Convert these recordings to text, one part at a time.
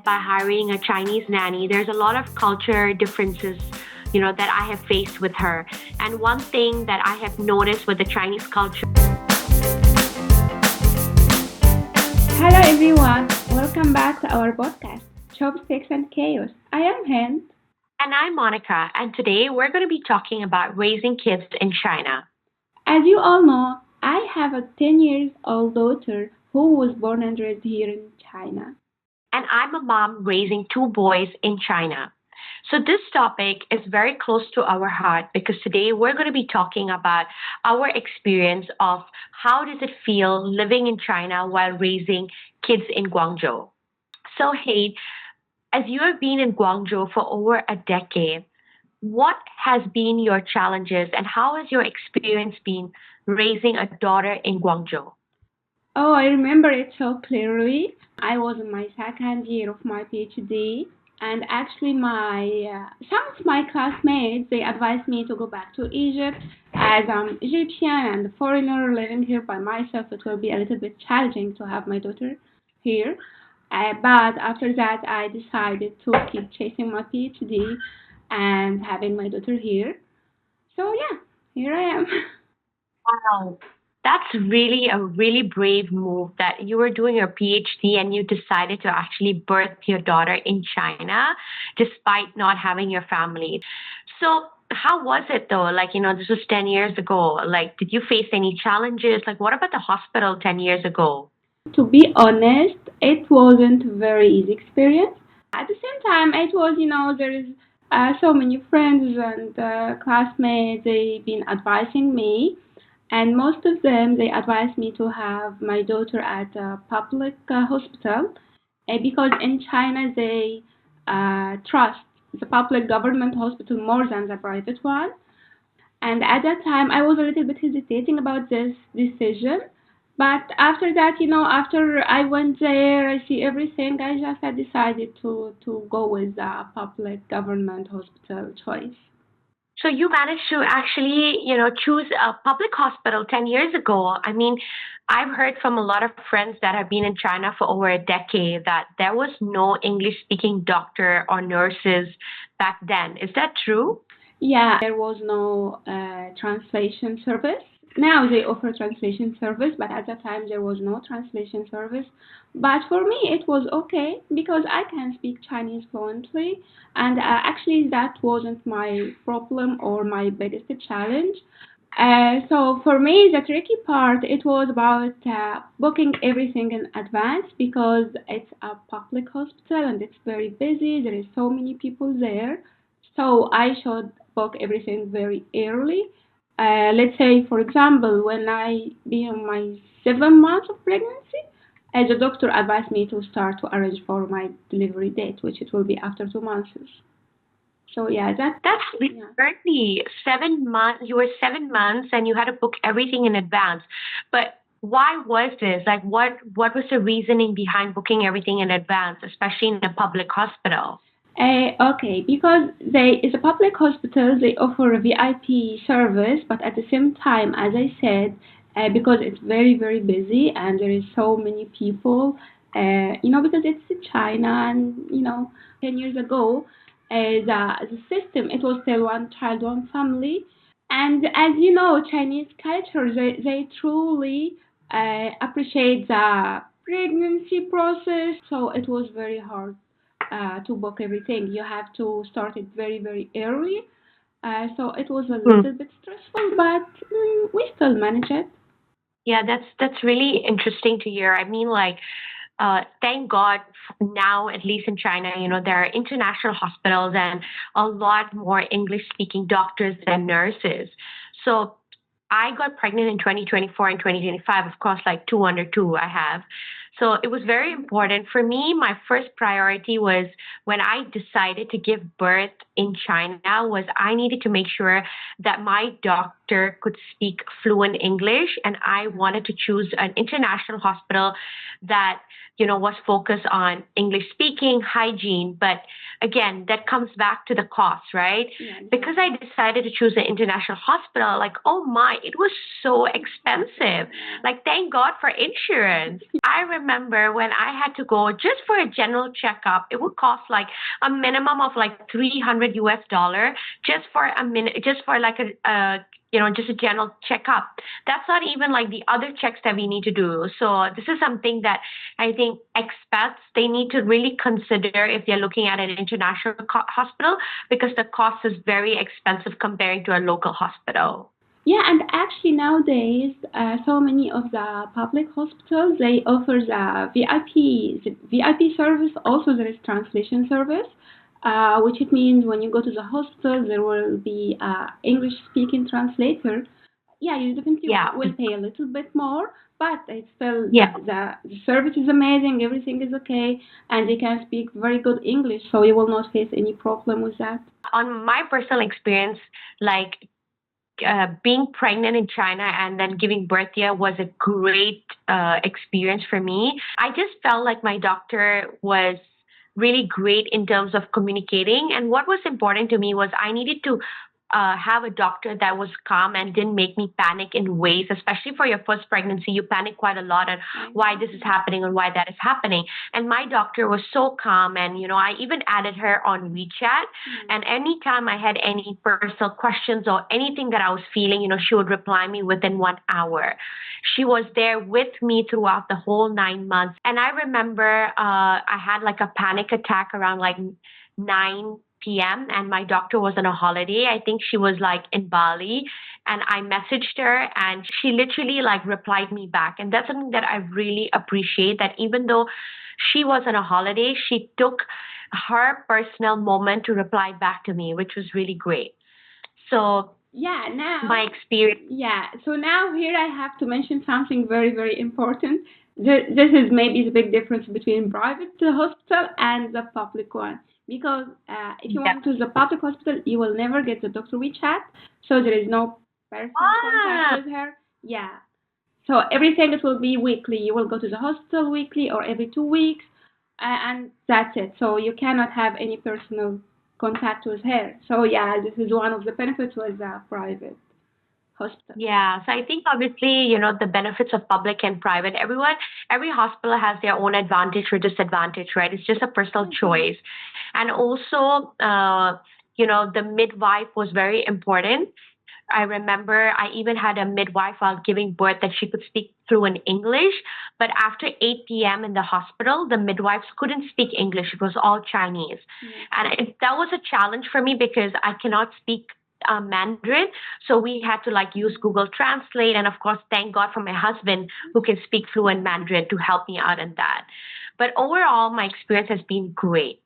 by hiring a Chinese nanny, there's a lot of culture differences, that I have faced with her. And one thing that I have noticed with the Chinese culture. Hello everyone, welcome back to our podcast, Chopsticks and Chaos. I am Hind. And I'm Monica, and today we're going to be talking about raising kids in China. As you all know, I have a 10 years old daughter who was born and raised here in China. And I'm a mom raising two boys in China. So this topic is very close to our heart because today we're going to be talking about our experience of how does it feel living in China while raising kids in Guangzhou. So, hey, as you have been in Guangzhou for over a decade, what has been your challenges and how has your experience been raising a daughter in Guangzhou? Oh, I remember it so clearly. I was in my second year of my PhD, and actually, my some of my classmates they advised me to go back to Egypt as I'm Egyptian and a foreigner living here by myself. It will be a little bit challenging to have my daughter here. But after that, I decided to keep chasing my PhD and having my daughter here. So yeah, here I am. Wow. That's really a really brave move that you were doing your PhD and you decided to actually birth your daughter in China despite not having your family. So, how was it though? Like, this was 10 years ago. Like, did you face any challenges? Like, what about the hospital 10 years ago? To be honest, it wasn't a very easy experience. At the same time, it was, there is so many friends and classmates, they've been advising me, and most of them, they advised me to have my daughter at a public hospital because in China, they trust the public government hospital more than the private one. And at that time, I was a little bit hesitating about this decision. But after that, after I went there, I see everything, I just had decided to go with the public government hospital choice. So you managed to actually, choose a public hospital 10 years ago. I mean, I've heard from a lot of friends that have been in China for over a decade that there was no English speaking doctor or nurses back then. Is that true? Yeah, there was no translation service. Now they offer translation service, but at that time there was no translation service. But for me, it was okay because I can speak Chinese fluently, and actually that wasn't my problem or my biggest challenge. So for me, the tricky part it was about booking everything in advance because it's a public hospital and it's very busy. There is so many people there, so I should book everything very early. Let's say, for example, when I be in my 7 months of pregnancy, the doctor advised me to start to arrange for my delivery date, which it will be after 2 months. So yeah, that That's really yeah. early. 7 months. You were 7 months and you had to book everything in advance. But why was this? Like, what was the reasoning behind booking everything in advance, especially in a public hospital? Okay, because they it's a public hospital, they offer a VIP service, but at the same time, as I said, because it's very very busy and there is so many people, because it's in China and 10 years ago, the system it was still one child one family, and as you know, Chinese culture they truly appreciate the pregnancy process, so it was very hard to book everything. You have to start it very, very early. So it was a Hmm. little bit stressful, but we still manage it. Yeah, that's really interesting to hear. I mean, like, thank God now, at least in China, there are international hospitals and a lot more English speaking doctors and nurses. So I got pregnant in 2024 and 2025, of course, like two under two I have. So it was very important for me. My first priority was when I decided to give birth in China was I needed to make sure that my doctor doctor could speak fluent English, and I wanted to choose an international hospital that was focused on English speaking, hygiene. But again, that comes back to the cost, right? Yeah, Because I exactly. decided to choose an international hospital, like, oh my, it was so expensive. Yeah. Like, thank God for insurance. I remember when I had to go just for a general checkup, it would cost like a minimum of like 300 US dollar just for a minute, just for like just a general checkup. That's not even like the other checks that we need to do. So this is something that I think expats they need to really consider if they're looking at an international hospital, because the cost is very expensive comparing to a local hospital. Yeah, and actually nowadays, so many of the public hospitals they offer the VIP service. Also, there is translation service, which it means when you go to the hospital, there will be a English-speaking translator. Yeah, you definitely Yeah. will pay a little bit more, but it's still Yeah. the service is amazing. Everything is okay, and they can speak very good English, so you will not face any problem with that. On my personal experience, like being pregnant in China and then giving birth here was a great experience for me. I just felt like my doctor was really great in terms of communicating. And what was important to me was I needed to have a doctor that was calm and didn't make me panic in ways, especially for your first pregnancy. You panic quite a lot on why this is Exactly. happening and why that is happening. And my doctor was so calm. And, I even added her on WeChat. Yeah. And anytime I had any personal questions or anything that I was feeling, she would reply me within 1 hour. She was there with me throughout the whole 9 months. And I remember I had like a panic attack around like 9 p.m. and my doctor was on a holiday. I think she was like in Bali, and I messaged her and she literally like replied me back. And that's something that I really appreciate, that even though she was on a holiday, she took her personal moment to reply back to me, which was really great. So Yeah, my now, experience, yeah, so now here I have to mention something very, very important. This is maybe the big difference between private hospital and the public one. Because if you yeah. went to the public hospital, you will never get the doctor WeChat, so there is no personal contact Ah, with her. Yeah, so everything it will be weekly. You will go to the hospital weekly or every 2 weeks, and that's it. So you cannot have any personal contact with her. So yeah, this is one of the benefits with a private hospital. yeah. So I think obviously, the benefits of public and private, every hospital has their own advantage or disadvantage, right? It's just a personal Mhm. choice. And also, the midwife was very important. I remember I even had a midwife while giving birth that she could speak fluent English, but after 8 p.m. in the hospital, the midwives couldn't speak English. It was all Chinese. Yeah. And that was a challenge for me because I cannot speak Mandarin. So we had to like use Google Translate. And of course, thank God for my husband who can speak fluent Mandarin to help me out in that. But overall, my experience has been great.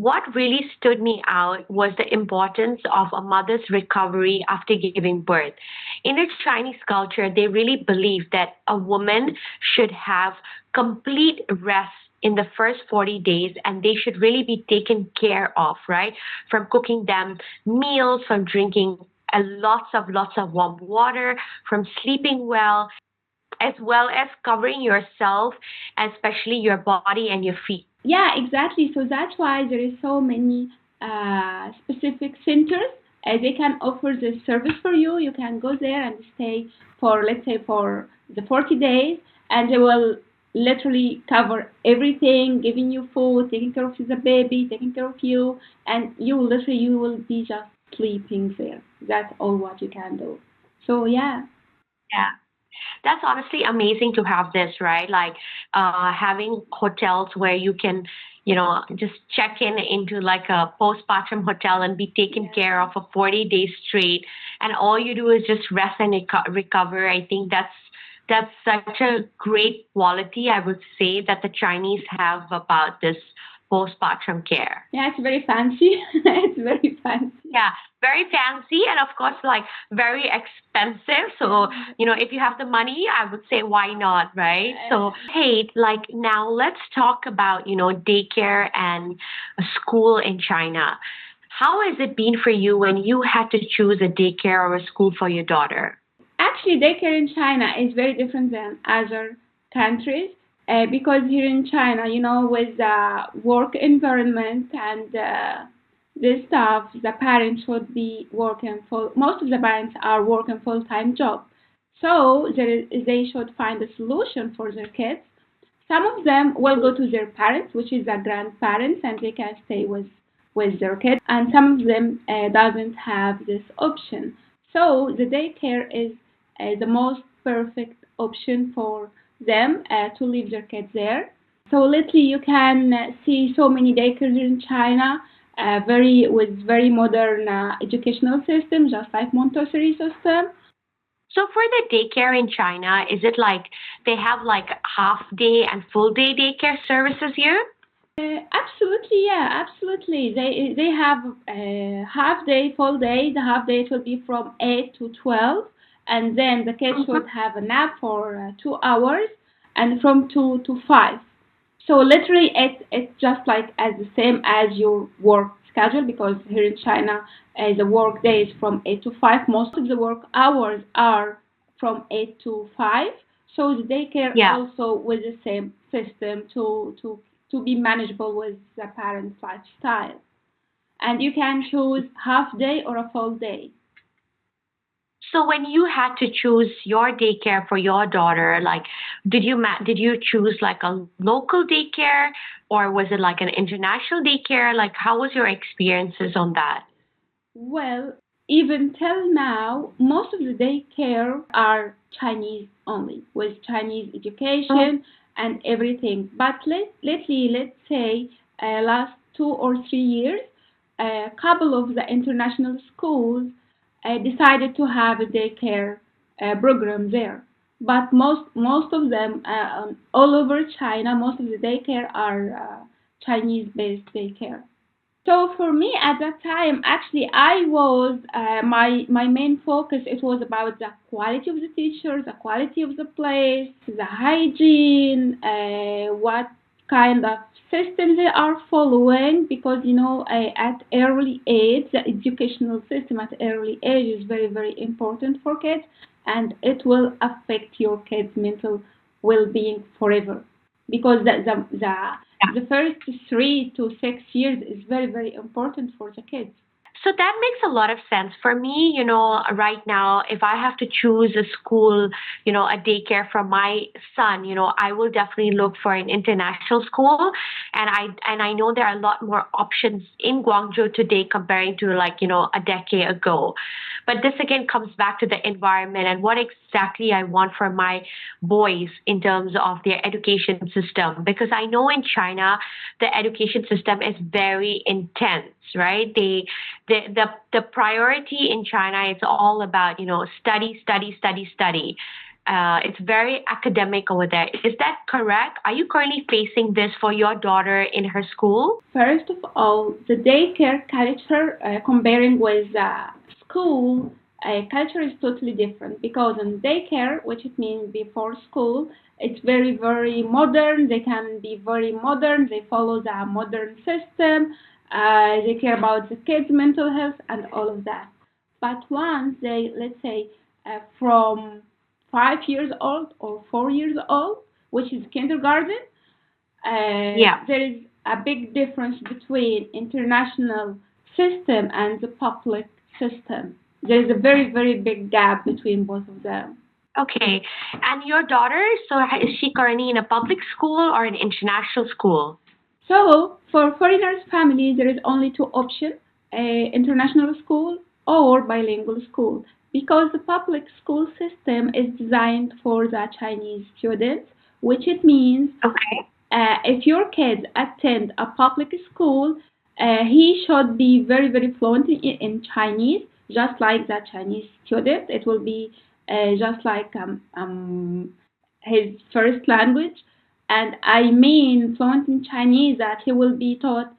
What really stood me out was the importance of a mother's recovery after giving birth. In the Chinese culture, they really believe that a woman should have complete rest in the first 40 days and they should really be taken care of, right? From cooking them meals, from drinking lots of warm water, from sleeping well as covering yourself, especially your body and your feet. Yeah, exactly. So that's why there is so many specific centers. They can offer this service for you. You can go there and stay for, let's say, for the 40 days, and they will literally cover everything, giving you food, taking care of the baby, taking care of you, and you will be just sleeping there. That's all what you can do. So yeah. Yeah. That's honestly amazing to have this, right? Like having hotels where you can, just check in into like a postpartum hotel and be taken care Yeah. of for 40 days straight, and all you do is just rest and recover. I think that's such a great quality, I would say, that the Chinese have about this postpartum care. Yeah, it's very fancy. It's very fancy. Yeah, very fancy and of course like very expensive. So, And if you have the money, I would say why not, right? So, uh, hey, like now let's talk about, daycare and school in China. How has it been for you when you had to choose a daycare or a school for your daughter? Actually, daycare in China is very different than other countries because here in China, with the work environment and this stuff, the parents should be working full. Most of the parents are working full-time job, so they should find a solution for their kids. Some of them will go to their parents, which is the grandparents, and they can stay with their kids. And some of them doesn't have this option. So the daycare is the most perfect option for them to leave their kids there. So lately you can see so many daycares in China, very with very modern educational system, just like Montessori system. So for the daycare in China, is it like they have like half day and full day daycare services here? Absolutely, yeah, absolutely. They have half day, full day. The half day it will be from 8 to 12, and then the kids Mhm. should have a nap for 2 hours, and from 2 to 5. So literally, it's just like as the same as your work schedule because here in China, the work day is from 8 to 5. Most of the work hours are from 8 to 5. So the daycare Yeah. also with the same system to be manageable with the parent's lifestyle. And you can choose half day or a full day. So when you had to choose your daycare for your daughter, like did you choose like a local daycare or was it like an international daycare? Like how was your experiences on that? Well, even till now, most of the daycare are Chinese only, with Chinese Mm. education and everything. But lately, let's say last 2 or 3 years, a couple of the international schools decided to have a daycare program there. But most of them, all over China, most of the daycare are Chinese-based daycare. So for me at that time, actually, I was my main focus. It was about the quality of the teachers, the quality of the place, the hygiene, what kind of system they are following. Because at early age, the educational system at early age is very important for kids, and it will affect your kids' mental well-being forever. Because the first 3 to 6 years is very important for the kids. So that makes a lot of sense. For me, right now, if I have to choose a school, a daycare for my son, I will definitely look for an international school. And I know there are a lot more options in Guangzhou today comparing to like, a decade ago. But this again comes back to the environment and what exactly I want for my boys in terms of their education system. Because I know in China, the education system is very intense, right? The priority in China is all about study, study, study, study. It's very academic over there. Is that correct? Are you currently facing this for your daughter in her school? First of all, the daycare culture, comparing with school, culture is totally different because in daycare, which it means before school, it's very modern. They can be very modern. They follow the modern system. They care about the kids' mental health and all of that. But once they, let's say, from 5 years old or 4 years old, which is kindergarten, Yeah. there is a big difference between international system and the public system. There is a very big gap between both of them. Okay. And your daughter, so is she currently in a public school or an international school? So for foreigners family, there is only two options: international school or bilingual school. Because the public school system is designed for the Chinese students, which it means Okay. if your kids attend a public school, he should be very fluent in Chinese, just like the Chinese student. It will be just like his first language. And I mean fluent in Chinese that he will be taught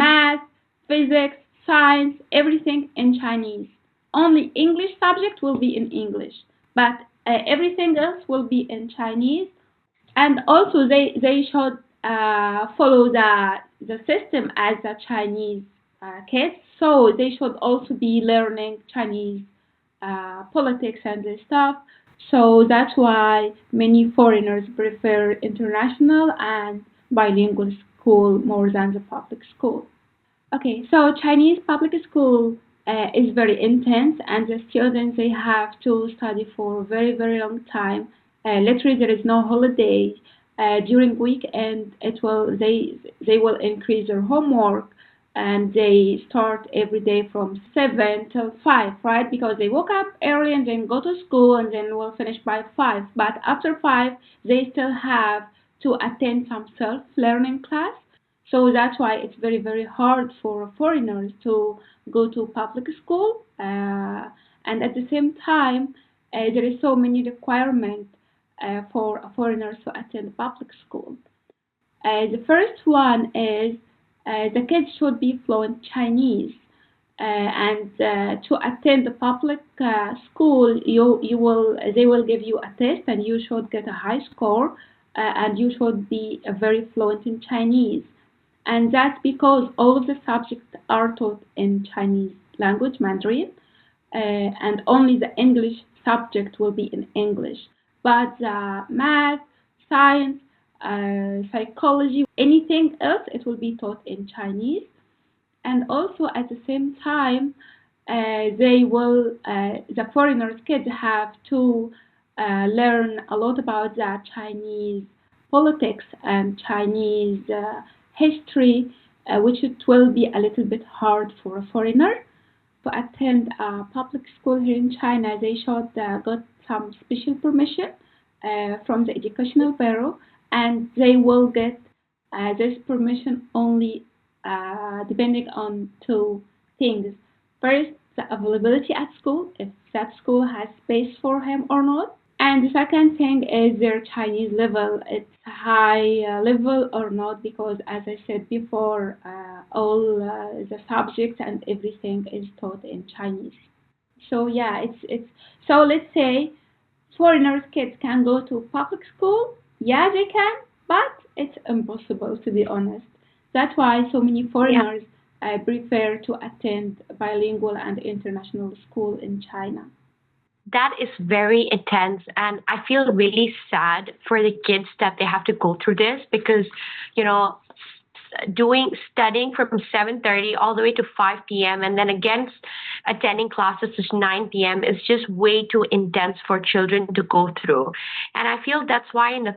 math, physics, science, everything in Chinese. Only English subject will be in English, but everything else will be in Chinese. And also they should follow the system as the Chinese kids. So they should also be learning Chinese politics and this stuff. So that's why many foreigners prefer international and bilingual school more than the public school. Okay, so Chinese public school is very intense, and the students they have to study for a very very long time. Literally, there is no holiday. During weekend, it will they will increase their homework, and they start every day from 7 till 5, right? Because they woke up early and then go to school and then will finish by 5. But after 5, they still have to attend some self-learning class, so that's why it's very, very hard for foreigners to go to public school. And at the same time, there is so many requirements for foreigners to attend public school. The first one is the kids should be fluent Chinese. And to attend the public school, you will they will give you a test, and you should get a high score, and you should be very fluent in Chinese, and that's because all of the subjects are taught in Chinese language, Mandarin, and only the English subject will be in English. But math, science, psychology, anything else, it will be taught in Chinese. And also at the same time, the foreigners kids have to learn a lot about the Chinese politics and Chinese history, which it will be a little bit hard for a foreigner to attend a public school here in China. They should got some special permission from the educational bureau, and they will get this permission only depending on two things. First, the availability at school, if that school has space for him or not. And the second thing is their Chinese level. It's high level or not, because as I said before, all the subjects and everything is taught in Chinese. So yeah, it's so let's say foreigners kids can go to public school. Yeah, they can, but it's impossible to be honest. That's why so many Yeah. foreigners prefer to attend bilingual and international school in China. That is very intense, and I feel really sad for the kids that they have to go through this because, you know, doing studying from 7:30 all the way to 5 p.m. and then again attending classes to 9 p.m. is just way too intense for children to go through. And I feel that's why in the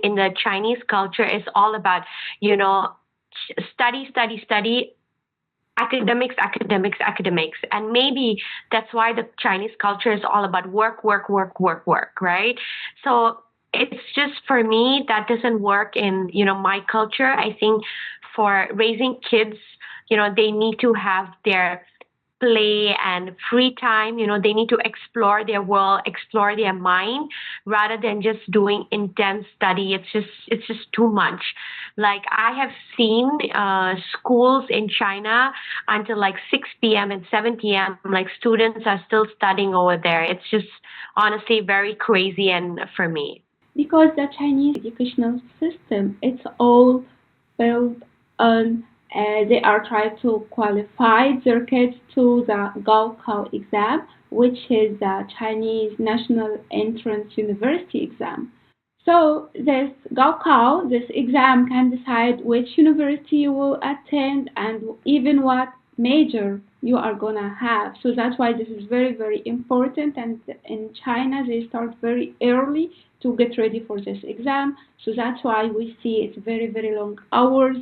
in the Chinese culture it's all about, you know, study, study, study, academics, academics, academics. And maybe that's why the Chinese culture is all about work, work, work, work, work, right? So it's just for me that doesn't work in, you know, my culture. I think for raising kids, you know, they need to have their play and free time. You know, they need to explore their world, explore their mind, rather than just doing intense study. It's just too much. Like I have seen schools in China until like 6 p.m. and 7 p.m. Like students are still studying over there. It's just honestly very crazy and for me. Because the Chinese educational system, it's all built on they are trying to qualify their kids to the Gaokao exam, which is the Chinese National Entrance University exam. So this Gaokao, this exam can decide which university you will attend and even what major you are gonna have. So that's why this is very, very important. And in China, they start very early to get ready for this exam. So that's why we see it's very, very long hours,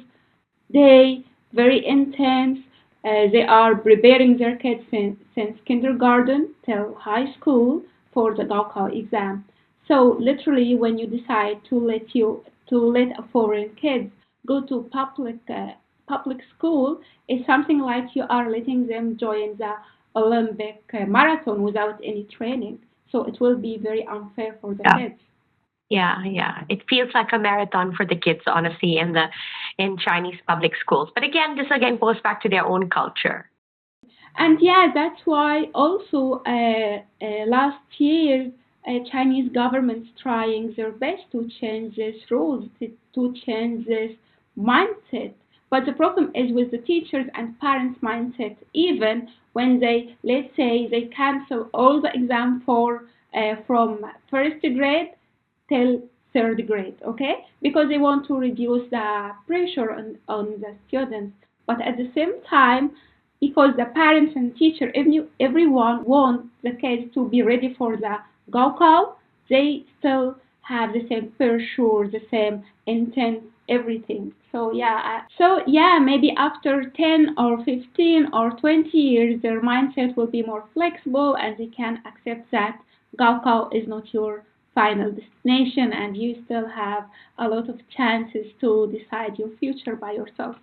day, very intense. They are preparing their kids since kindergarten till high school for the Gaokao exam. So literally, when you decide to let a foreign kid go to public school, it's something like you are letting them join the Olympic marathon without any training. So it will be very unfair for the Yeah. kids. Yeah, yeah. It feels like a marathon for the kids, honestly, in Chinese public schools. But again, this again goes back to their own culture. And yeah, that's why also last year Chinese government's trying their best to change these rules, to change this mindset. But the problem is with the teachers and parents' mindset. Even when they, let's say, they cancel all the exam for from first grade till third grade, okay? Because they want to reduce the pressure on the students. But at the same time, because the parents and teacher, everyone want the kids to be ready for the Gaokao, they still have the same pressure, the same intent, everything. So yeah, maybe after 10 or 15 or 20 years, their mindset will be more flexible and they can accept that Gaokao is not your final destination and you still have a lot of chances to decide your future by yourself.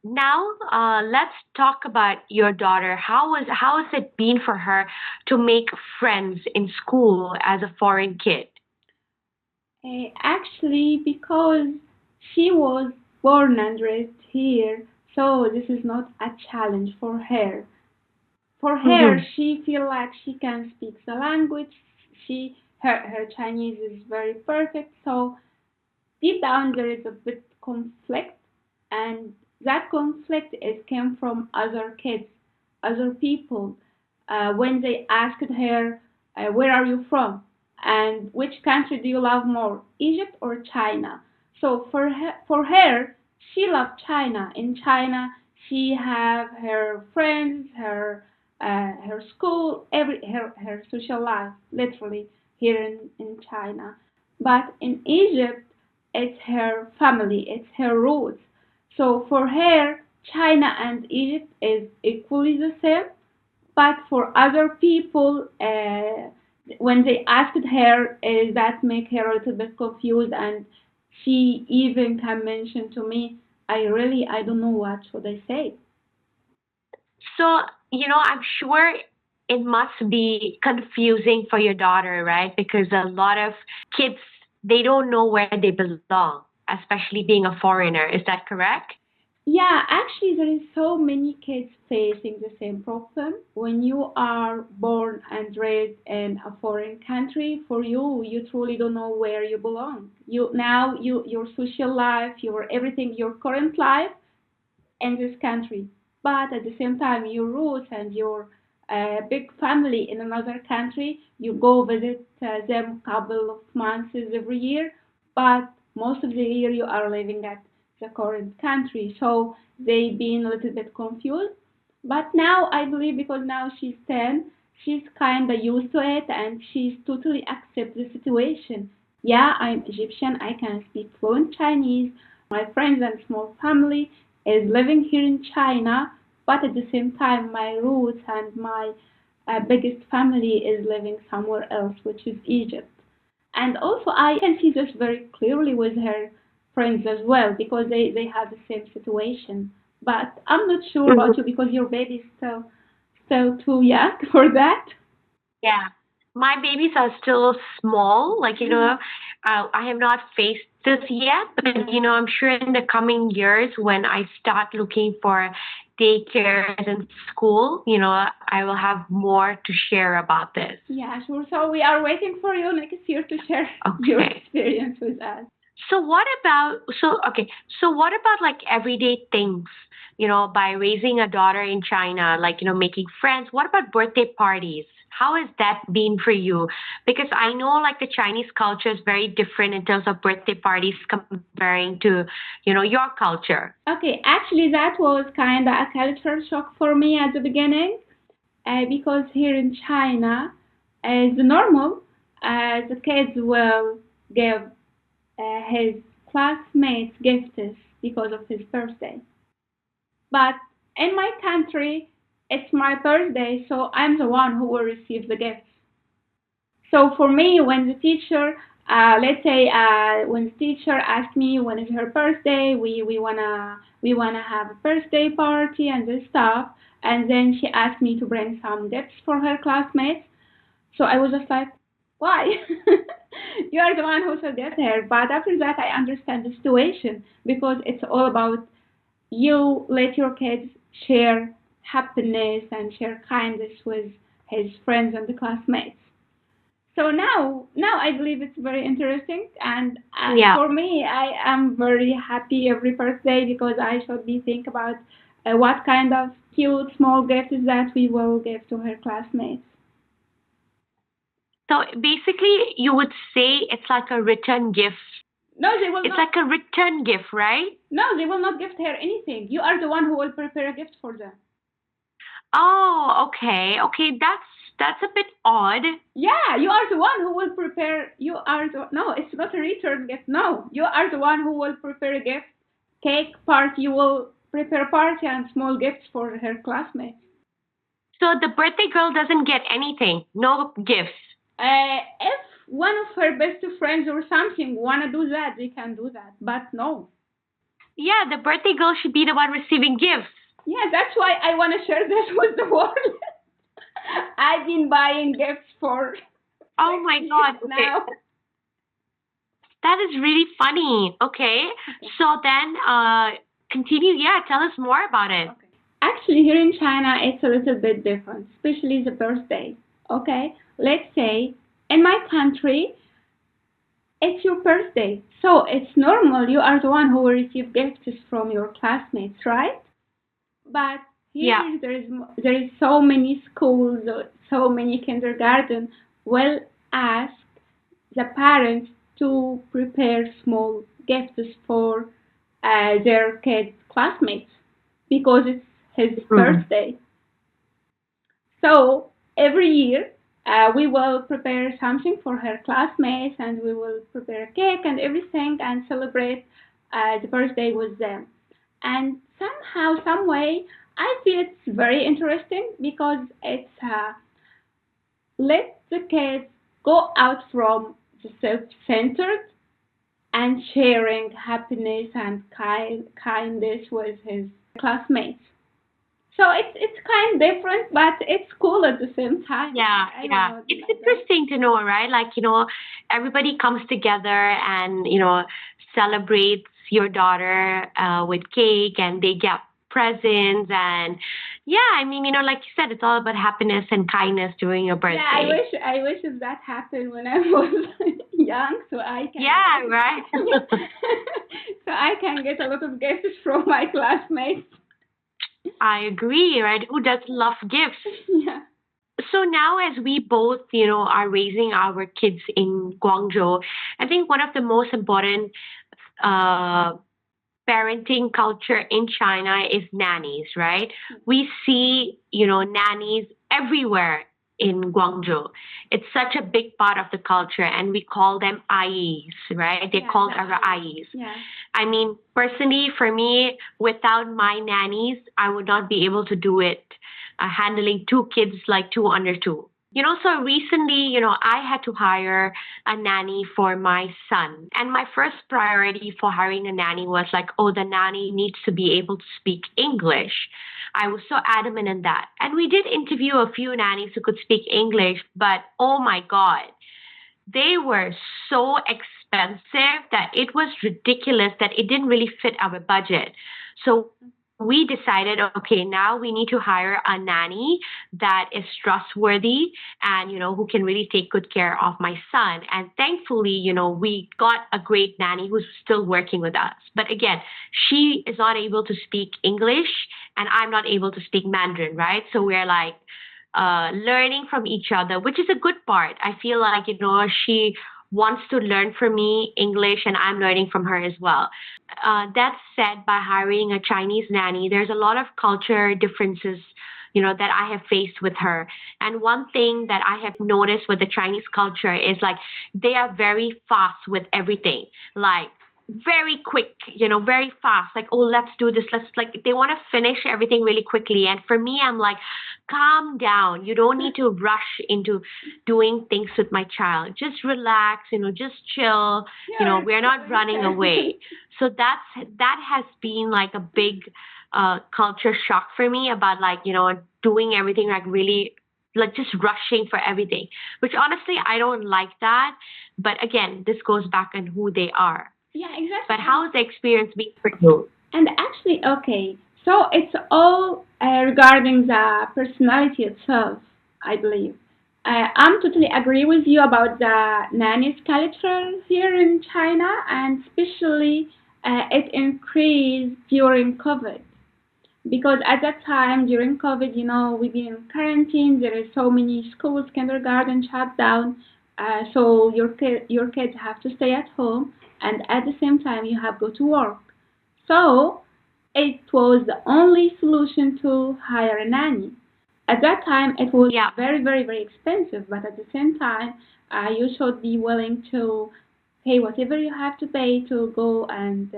Now, let's talk about your daughter. How has it been for her to make friends in school as a foreign kid? Actually, because she was born and raised here, so this is not a challenge for her. For her, Mm-hmm. she feel like she can speak the language. Her Chinese is very perfect, so deep down there is a bit conflict, and that conflict is came from other kids, other people, when they asked her, where are you from and which country do you love more, Egypt or China? So for her, she loved China. In China she have her friends, her school, her social life, literally, here in China. But in Egypt, it's her family, it's her roots. So for her, China and Egypt is equally the same. But for other people, when they asked her, that make her a little bit confused, and she even can mention to me, I don't know what should I say. So, I'm sure it must be confusing for your daughter, right? Because a lot of kids, they don't know where they belong, especially being a foreigner. Is that correct? Yeah, actually, there is so many kids facing the same problem. When you are born and raised in a foreign country, for you, you truly don't know where you belong. Your social life, your everything, your current life in this country, but at the same time, your roots and your big family in another country, you go visit them couple of months every year, but most of the year you are living at the current country. So they been a little bit confused. But now I believe because now she's 10, she's kinda used to it and she's totally accept the situation. Yeah, I'm Egyptian. I can speak fluent Chinese. My friends and small family is living here in China, but at the same time, my roots and my biggest family is living somewhere else, which is Egypt. And also, I can see this very clearly with her friends as well because they have the same situation. But I'm not sure about you because your baby is still too young for that. Yeah. My babies are still small. I have not faced this yet, but I'm sure in the coming years when I start looking for daycares and school, I will have more to share about this. Yeah, sure. So we are waiting for you next year to share your Okay. experience with us. So what about like everyday things, by raising a daughter in China, like, making friends? What about birthday parties? How has that been for you? Because I know like the Chinese culture is very different in terms of birthday parties comparing to, your culture. Okay, actually, that was kind of a culture shock for me at the beginning because here in China, as normal, the kids will give his classmates gifts because of his birthday. But in my country, it's my birthday, so I'm the one who will receive the gifts. So for me, when the teacher, let's say, when the teacher asked me when is her birthday, we wanna have a birthday party and this stuff, and then she asked me to bring some gifts for her classmates. So I was just like, why? You are the one who should get her. But after that, I understand the situation because it's all about you let your kids share happiness and share kindness with his friends and the classmates. So now I believe it's very interesting, and Yeah. for me, I am very happy every birthday because I should be think about what kind of cute small gifts that we will give to her classmates. So basically, you would say it's like a return gift. No, they will It's not. like a return gift, right? No, they will not gift her anything. You are the one who will prepare a gift for them. Oh, okay. Okay, that's a bit odd. Yeah, you are the one who will prepare. You are the no. It's not a return gift. No, you are the one who will prepare a gift, cake party. You will prepare party and small gifts for her classmates. So the birthday girl doesn't get anything. No gifts. If one of her best friends or something wanna do that, they can do that. But no. Yeah, the birthday girl should be the one receiving gifts. Yeah, that's why I wanna share this with the world. I've been buying gifts for Oh six my years God. Okay. now. That is really funny. Okay. Okay. So then continue. Yeah, tell us more about it. Okay. Actually, here in China, it's a little bit different, especially the birthday. Okay, let's say in my country, it's your birthday, so it's normal. You are the one who will receive gifts from your classmates, right? But Yeah. here there is so many schools, so many kindergarten will ask the parents to prepare small gifts for their kids' classmates because it's his Mm. birthday. So every year we will prepare something for her classmates and we will prepare a cake and everything and celebrate the birthday with them. And somehow, some way, I feel it's very interesting because it's let the kids go out from the self-centered and sharing happiness and kindness with his classmates. So it's kind of different, but it's cool at the same time. Yeah, I don't yeah. know, do you It's like that? interesting to know, right? Like, everybody comes together and, celebrates your daughter with cake and they get presents. And yeah, I mean, like you said, it's all about happiness and kindness during your Yeah, I birthday. wish I wish if that happened when I was young, so I can Yeah, get right. so I can get a lot of gifts from my classmates. I agree, right? Who doesn't love gifts? Yeah. So now, as we both, are raising our kids in Guangzhou, I think one of the most important uh, parenting culture in China is nannies, right? We see, nannies everywhere in Guangzhou. It's such a big part of the culture, and we call them IEs, right? They're Yeah, called the our eyes. IEs. Yeah. I mean, personally, for me, without my nannies, I would not be able to do it, handling two kids like two under two. So recently, I had to hire a nanny for my son. And my first priority for hiring a nanny was like, oh, the nanny needs to be able to speak English. I was so adamant in that. And we did interview a few nannies who could speak English, but oh my God, they were so expensive that it was ridiculous that it didn't really fit our budget. So we decided, okay, now we need to hire a nanny that is trustworthy and, who can really take good care of my son. And thankfully, we got a great nanny who's still working with us. But again, she is not able to speak English and I'm not able to speak Mandarin, right? So we're like, learning from each other, which is a good part. I feel like, she wants to learn from me English and I'm learning from her as well. That said, by hiring a Chinese nanny, there's a lot of culture differences, that I have faced with her. And one thing that I have noticed with the Chinese culture is like they are very fast with everything. Like very quick, very fast. Like, oh, let's do this. Let's like they want to finish everything really quickly. And for me, I'm like, calm down. You don't need to rush into doing things with my child. Just relax, just chill. You're We're not running chilling. away. So that has been like a big culture shock for me about like, doing everything like really like just rushing for everything, which honestly I don't like that. But again, this goes back on who they are. Yeah, exactly. But how has the experience been for you? And actually, okay, so it's all regarding the personality itself, I believe. I'm totally agree with you about the nanny's culture here in China, and especially it increased during COVID. Because at that time during COVID, we've been in quarantine. There is so many schools, kindergarten shut down. So your kids have to stay at home, and at the same time you have go to work. So it was the only solution to hire a nanny. At that time, it was Yeah. very, very, very expensive, but at the same time, you should be willing to pay whatever you have to pay to go and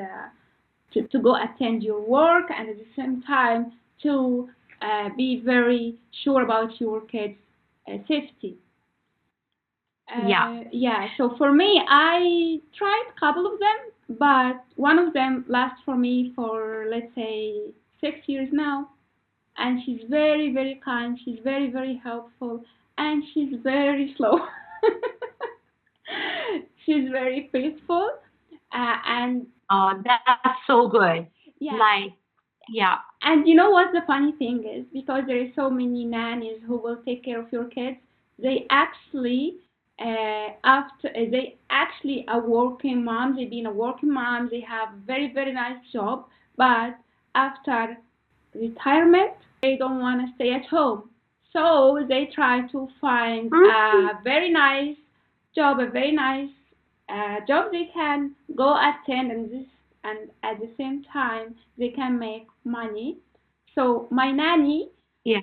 to go attend your work, and at the same time to be very sure about your kids' safety. Yeah. Yeah, so for me, I tried a couple of them, but one of them lasts for me for, let's say, 6 years now. And she's very, very kind, she's very, very helpful, and she's very slow. She's very faithful, and Oh, that's so good. yeah. Like, yeah. And you know what the funny thing is? Because there is so many nannies who will take care of your kids, they actually after they actually are working moms. They've been a working mom. They have very, very nice job, but after retirement, they don't want to stay at home. So they try to find Mm, a very nice job, a very nice job they can go attend, and at the same time they can make money. So my nanny, yeah.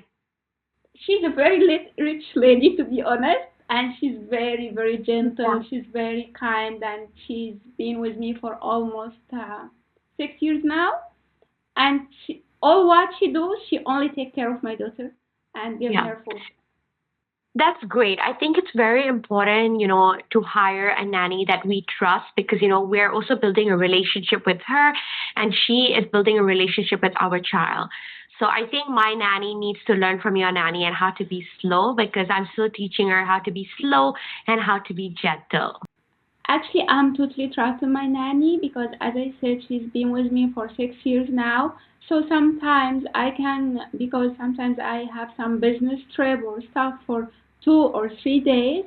she's a very rich lady, to be honest, and she's very, very gentle. Yeah. She's very kind, and she's been with me for almost 6 years now. And all what she does, she only take care of my daughter and give Yeah. her food. That's great. I think it's very important, to hire a nanny that we trust because, we're also building a relationship with her and she is building a relationship with our child. So I think my nanny needs to learn from your nanny and how to be slow because I'm still teaching her how to be slow and how to be gentle. Actually, I'm totally trusting my nanny because, as I said, she's been with me for 6 years now. So sometimes I can, because sometimes I have some business trip or stuff for 2 or 3 days.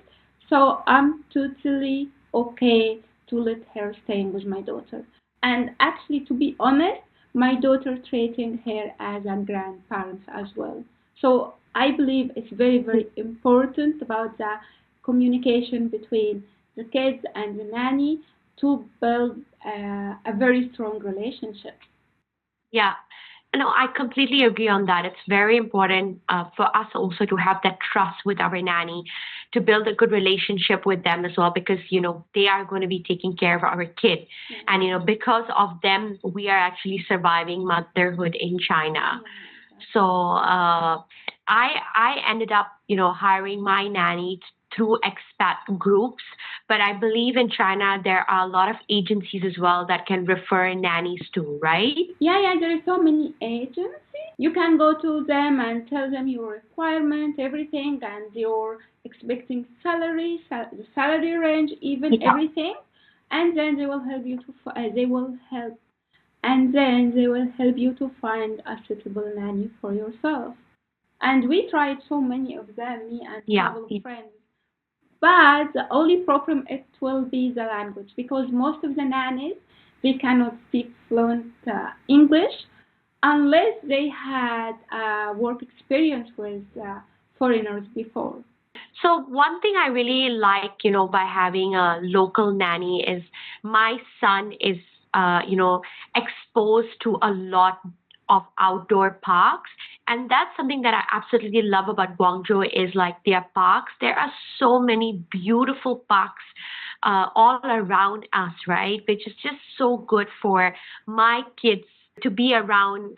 So I'm totally okay to let her staying with my daughter. And actually, to be honest, my daughter treating her as a grandparent as well. So I believe it's very, very important about the communication between the kids and the nanny to build a very strong relationship. Yeah. No, I completely agree on that. It's very important for us also to have that trust with our nanny, to build a good relationship with them as well, because they are going to be taking care of our kid, Yeah. and because of them, we are actually surviving motherhood in Yeah, China. So exactly. I ended up hiring my nanny through expat groups, but I believe in China there are a lot of agencies as well that can refer nannies to, right? Yeah, yeah, there is so many agencies. You can go to them and tell them your requirement, everything, and your expecting salary, the salary range, even Yeah. everything, and then they will help you to they will help and then they will help you to find a suitable nanny for yourself. And we tried so many of them, me and a Yeah. couple of friends. But the only problem it will be the language because most of the nannies they cannot speak fluent English unless they had work experience with foreigners before. So one thing I really like, by having a local nanny is my son is, exposed to a lot of outdoor parks. And that's something that I absolutely love about Guangzhou is like their parks. There are so many beautiful parks all around us, right? Which is just so good for my kids to be around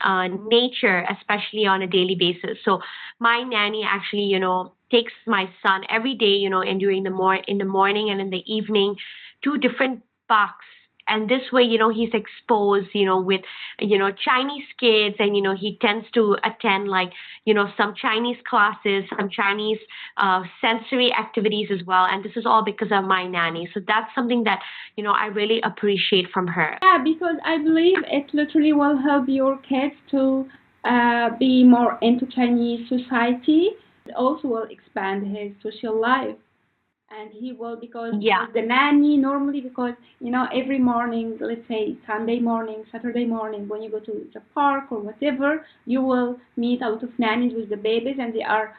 nature, especially on a daily basis. So my nanny actually, takes my son every day, and during in the morning and in the evening to different parks. And this way, he's exposed, with, Chinese kids, and, he tends to attend like, some Chinese classes, some Chinese sensory activities as well. And this is all because of my nanny. So that's something that, I really appreciate from her. Yeah, because I believe it literally will help your kids to be more into Chinese society. also will expand his social life. And he will, because Yeah. with the nanny normally, because every morning, let's say Sunday morning, Saturday morning, when you go to the park or whatever, you will meet a lot of nannies with the babies, and they are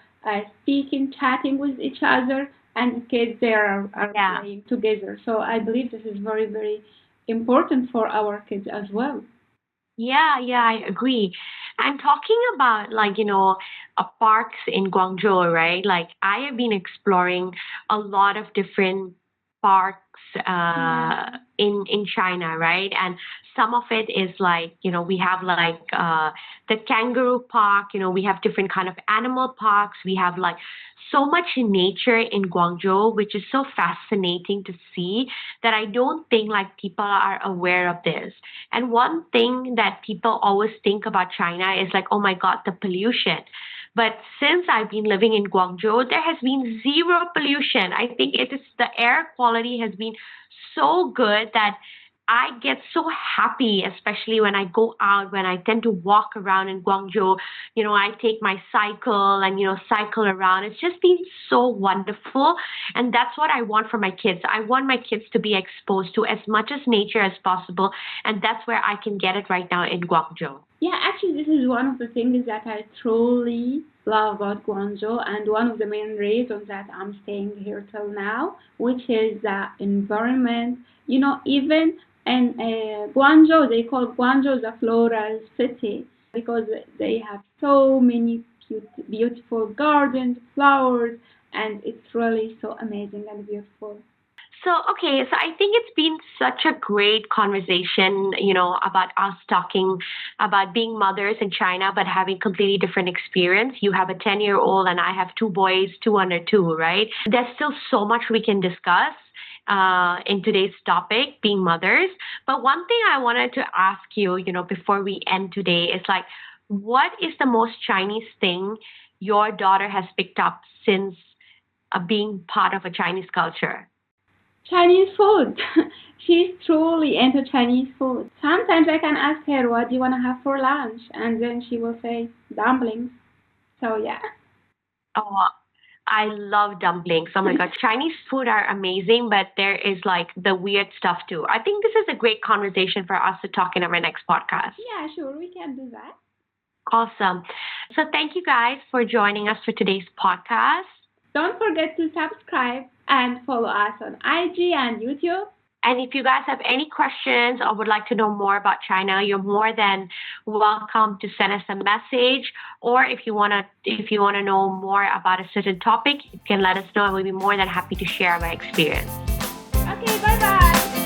speaking, chatting with each other, and the kids there are Yeah. playing together. So I believe this is very, very important for our kids as well. Yeah, yeah, I agree. And talking about parks in Guangzhou, right? Like I have been exploring a lot of different parks Yeah. in China, right? And some of it is we have the kangaroo park, we have different kind of animal parks. We have like so much nature in Guangzhou, which is so fascinating to see that I don't think like people are aware of this. And one thing that people always think about China is like, oh my God, the pollution. But since I've been living in Guangzhou, there has been zero pollution. I think it is the air quality has been so good that I get so happy, especially when I go out, when I tend to walk around in Guangzhou. I take my cycle and, cycle around. It's just been so wonderful. And that's what I want for my kids. I want my kids to be exposed to as much as nature as possible. And that's where I can get it right now in Guangzhou. Yeah, actually, this is one of the things that I truly love about Guangzhou, and one of the main reasons that I'm staying here till now, which is the environment. Even in Guangzhou, they call Guangzhou the floral city because they have so many beautiful gardens, flowers, and it's really so amazing and beautiful. So, okay, so I think it's been such a great conversation, about us talking about being mothers in China, but having completely different experience. You have a 10-year-old and I have two boys, two under two, right? There's still so much we can discuss in today's topic, being mothers. But one thing I wanted to ask you, before we end today is like, what is the most Chinese thing your daughter has picked up since being part of a Chinese culture? Chinese food. She's truly into Chinese food. Sometimes I can ask her, "What do you want to have for lunch?" And then she will say, "Dumplings." So, yeah. Oh, I love dumplings. Oh my God. Chinese food are amazing, but there is like the weird stuff too. I think this is a great conversation for us to talk in our next podcast. Yeah, sure, we can do that. Awesome. So thank you guys for joining us for today's podcast. Don't forget to subscribe and follow us on IG and YouTube. And if you guys have any questions or would like to know more about China, you're more than welcome to send us a message. Or if you wanna know more about a certain topic, you can let us know and we'll be more than happy to share our experience. Okay, bye bye.